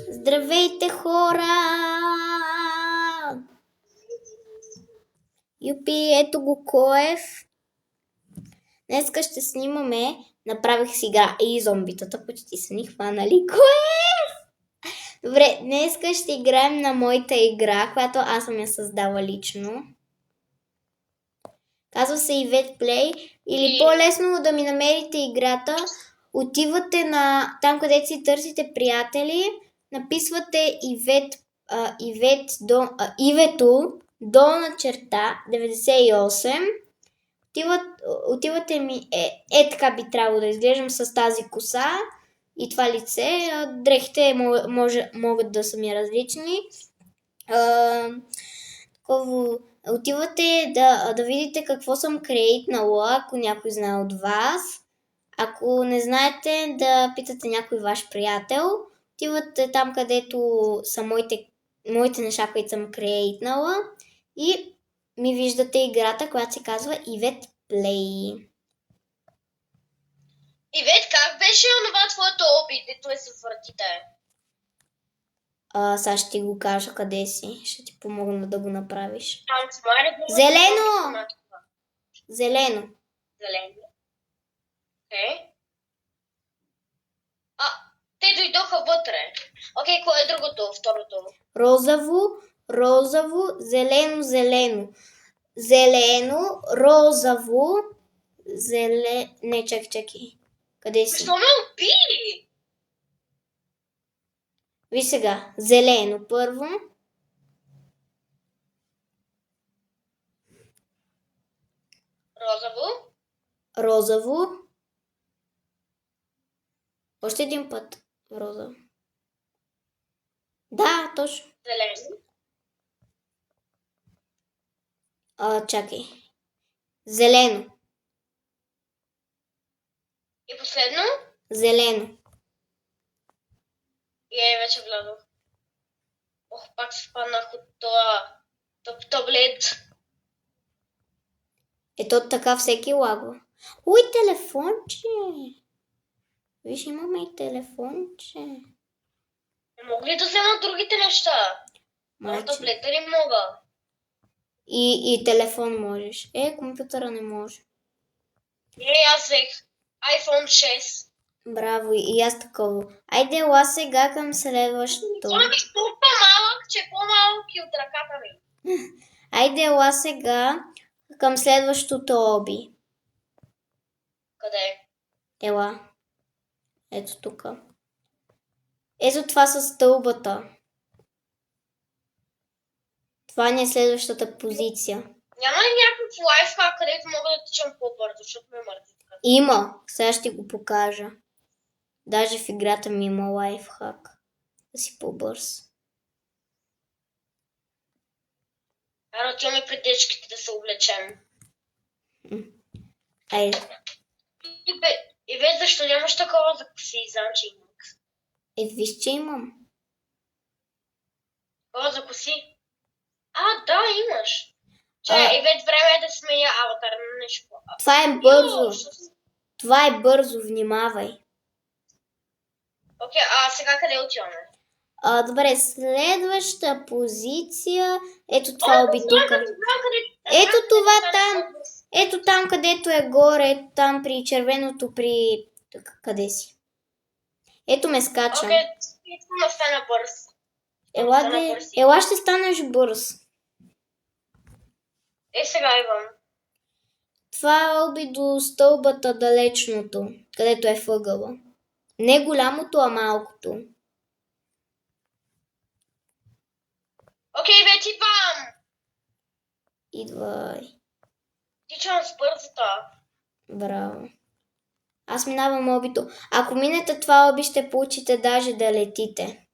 Здравейте, хора! Юпи, ето го Коев. Днеска ще снимаме. Направих си игра и зомбитата почти са ни хванали. Коев! Добре, днеска ще играем на моята игра, която аз съм я създала лично. Казва се Ivette Play. Или по-лесно да ми намерите играта, отивате на там, където си търсите приятели, написвате Ивето долна черта 98. Отивате ми, така би трябвало да изглеждам с тази коса и това лице. Дрехите могат да са ми различни. Отивате да видите какво съм креитнала, ако някой знае от вас. Ако не знаете, да питате някой ваш приятел. Отивате там, където са моите неща, които съм креитнала. И ми виждате играта, която се казва Ivette Play. Ивет, как беше онова твоето опит, дето е с вратите? Сега ще ти го кажа къде си. Ще ти помогна да го направиш. Там това Зелено! Зелено. Зелено. Те дойдоха вътре. Окей, кое е другото, второто? Розово, зелено. Зелено, розово, Не, чакай. Къде си? Защо ме уби? Виж сега. Зелено първо. Розово. Още един път. Розово. Да, точно. Зелено. Чакай. Зелено. И последно? Зелено. И вече влязох. Пак се спаднах от това таблет. Ето така всеки лагва. Ой, телефонче! Виж, имаме и телефонче. Не мога ли да взема другите неща? Таблета не мога. И телефон можеш. Компютъра не може. Аз взех iPhone 6. Браво, и аз такова. Айде, ела сега към следващото. Това ми е толкова малък, че по-малък и от ръката ми. Айде, ела сега към следващото оби. Къде? Ела. Ето тук. Ето това с стълбата. Това не е следващата позиция. Няма ли някакъв лайфхак, където мога да тичам по-бързо, защото ме мързи? Има. Сега ще го покажа. Даже в играта ми има лайфхак. Да си по-бърз. Отиваме при дечките да се облечем. Айде. Ивет, защо нямаш такова за коси? Знам, че имам. Виж, че имам. Такова за коси? Да, имаш. Ивет, време е да сменя аватар на нещо. Това е бързо. Това е бързо, внимавай. Окей, сега къде отиваме? Добре, следваща позиция. Ето това оби тук. Ето това там. Ето там, където е горе. Ето там при червеното, при... Къде си? Ето ме скачам. Окей, искам да стана бърз. Ела ще станеш бърз. Сега идвам. Това е оби до стълбата далечното, където е въгъла. Не голямото, а малкото. Окей, вече идвам. Идвай. Тичам с бързата. Браво. Аз минавам обито. Ако минете това оби, ще получите даже да летите.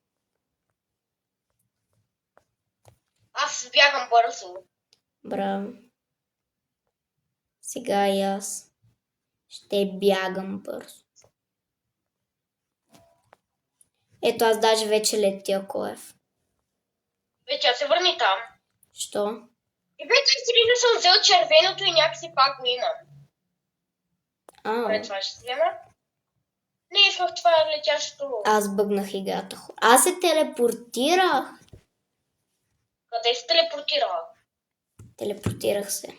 Аз бягам бързо. Браво. Сега и аз ще бягам бързо. Ето аз даже вече летя, Коев. Вече аз се върни там. Що? И вече си не съм взел червеното и някакси пак го имам. Добре, това ще взема. Не исках това летящото. Аз бъгнах играта. Аз се телепортирах. Къде се телепортира? Телепортирах се.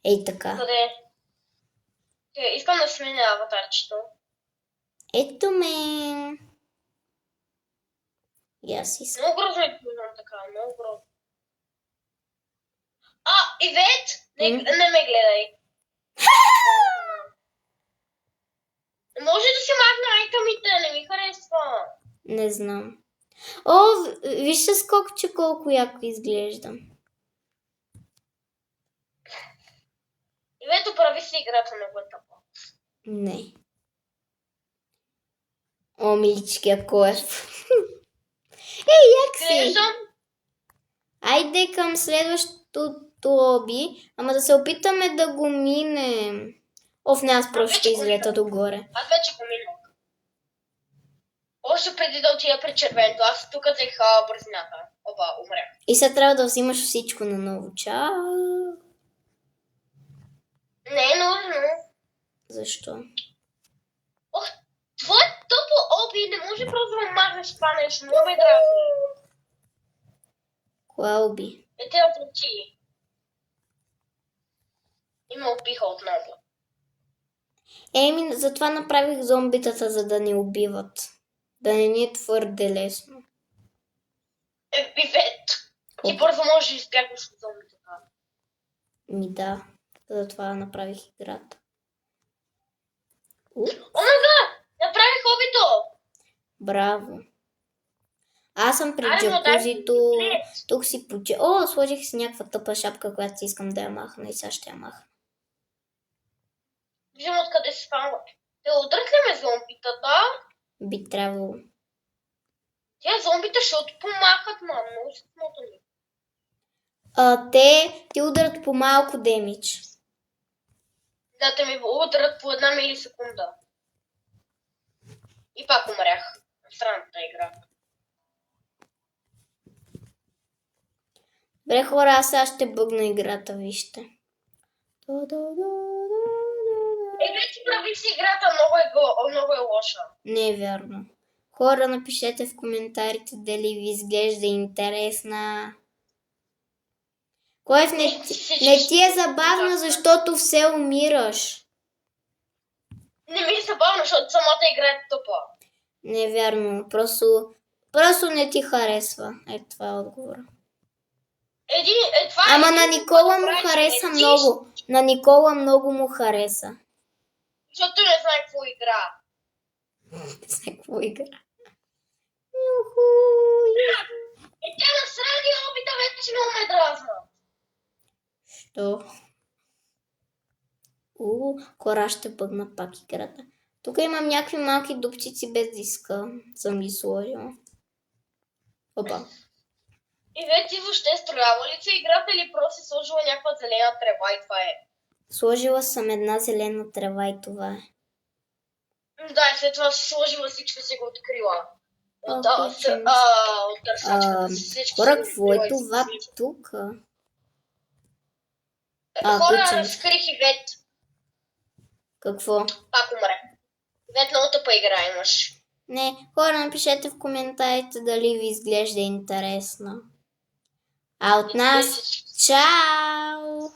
Ей така. Къде? Искам да сменя аватарчето. Ето ме. И аз искам. Много грозно е познам така, много грозно. Ивет! Не ме гледай. Може да се махна айтъмите, не ми харесва. Не знам. О, вижте скокче колко яко изглеждам. Ивето, прави си играта много е тъпа. Не. О, милички, ако е. Ей, як си? Глеждам. Айде към следващото лоби, ама да се опитаме да го минем. О, не, аз просто ще излета догоре. Аз вече го минах. Още преди да отида пред червеното, аз тук взех бързината. Оба, умрях. И сега трябва да взимаш всичко наново. Чао! Не е нужно. Защо? Ох, твое тъпо оби, не може просто да махнеш това нещо, много ме дразни. Кое оби? Те оплати. И ме опиха отново. Еми, затова направих зомбитата, за да ни убиват. Да не ни е твърде лесно. Ивет, ти бързо можеш да избягаш от зомбитата. Ми да, затова направих играта. Омага! Направих обито! Браво! Аз съм при Аре, но дай джакузито. ми Тук си почи... О, сложих си някаква тъпа шапка, която си искам да я махна и сега ще я махна. Виждам откъде се спамват. Те удрят ли ме зомбитата? Би трябвало. Тя зомбите ще отпомахат, мам. Много се смотани. Те ти ударят по малко демидж. Да, те ми удрят по 1 милисекунда. И пак умрях. Странната игра. Добре, хора, аз сега ще бъгна играта, вижте. Вече прави си играта, много е лоша. Не е вярно. Хора, напишете в коментарите дали ви изглежда интересна. Коев, не ти е забавно, защото все умираш. Не ми е забавно, защото самата игра е тъпа. Не е вярно, просто не ти харесва. Ето това е отговора. Ама на Никола му хареса много. На Никола много му хареса. Защото не знае какво игра. Не знае какво игра. Тя насради обита вече много ме дразна. Що? Кора ще бъгна пак играта. Тук имам някакви малки дупчици без диска. Съм ги сложила. Опа. И вече въобще строява ли се играта или просто си сложила някаква зелена трева и това е? Сложила съм една зелена трева и това е. Да, и след това си сложила всичко си го открила. От търсачката си всичко хора, си го какво е открила това тук? Хора, скрих Ивет. Какво? Пак умре. Ивет, много тъпа игра имаш. Не, хора, напишете в коментарите дали ви изглежда интересно. А от нас, чао!